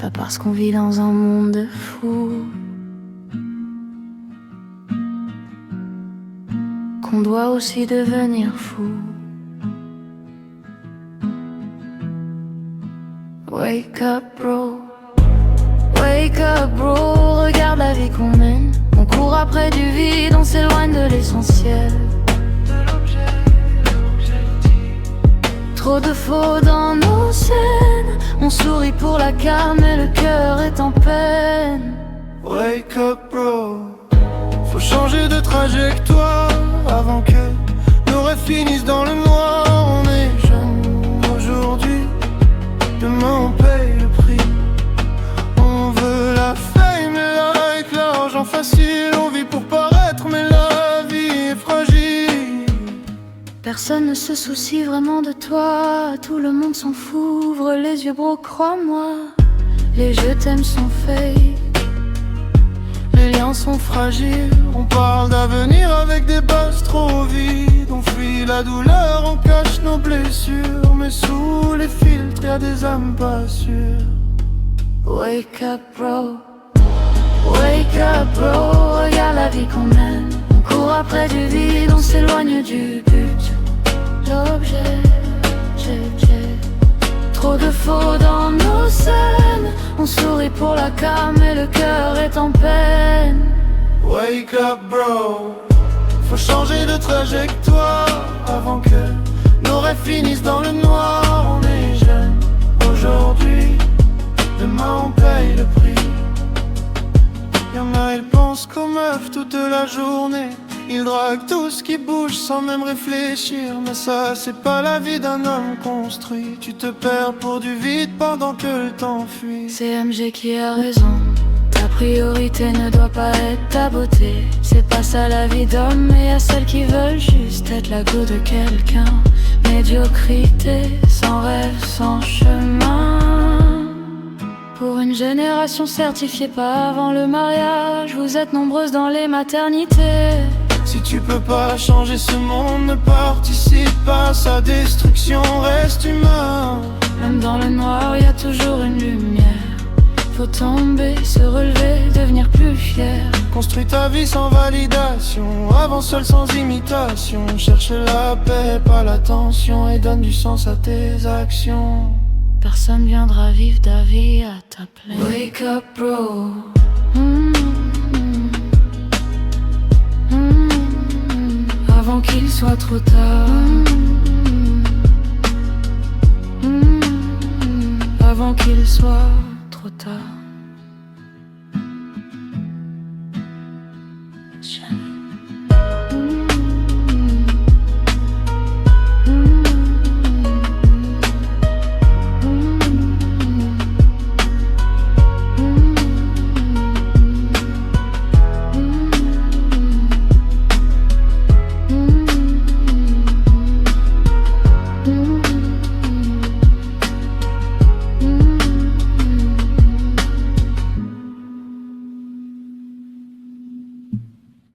pas parce qu'on vit dans un monde de fous qu'on doit aussi devenir fou. Wake up bro, wake up bro, regarde la vie qu'on mène. On court après du vide, on s'éloigne de l'essentiel. Trop de faux dans nos scènes. On sourit pour la calme mais le cœur est en peine. Wake up bro, faut changer de trajectoire avant que nos rêves finissent dans le noir. On est jeunes aujourd'hui, demain on paye le prix. On veut la fame et like, l'argent facile. On vit pour paraître mais la vie est fragile. Personne ne se soucie vraiment de toi, tout le monde s'en fout. Ouvre les yeux bro, crois-moi, les je t'aime sont fake. Les liens sont fragiles, on parle d'avenir avec des bases trop vides. On fuit la douleur, on cache nos blessures, mais sous les filtres y'a des âmes pas sûres. Wake up bro, wake up bro, regarde la vie qu'on mène. On court après du vide, on s'éloigne du but. L'objet, trop de faux dans nos scènes. On sourit pour la calme mais le cœur est en peine. Wake up bro, faut changer de trajectoire avant que nos rêves finissent dans le noir. On est jeunes aujourd'hui, demain on paye le prix. Y'en a, ils pensent qu'aux meufs toute la journée. Ils draguent tout ce qui bouge sans même réfléchir. Mais ça c'est pas la vie d'un homme construit. Tu te perds pour du vide pendant que le temps fuit. C'est MG qui a raison, ta priorité ne doit pas être ta beauté. C'est pas ça la vie d'homme, mais y'a celles qui veulent juste être la go de quelqu'un. Médiocrité, sans rêve, sans chemin. Pour une génération certifiée pas avant le mariage, vous êtes nombreuses dans les maternités. Si tu peux pas changer ce monde, ne participe pas à sa destruction, reste humain. Même dans le noir, y a toujours une lumière. Faut tomber, se relever, devenir plus fier. Construis ta vie sans validation, avance seul sans imitation. Cherche la paix, pas la tension, et donne du sens à tes actions. Personne viendra vivre ta vie à ta place. Wake up bro, avant qu'il soit trop tard. Avant qu'il soit trop tard.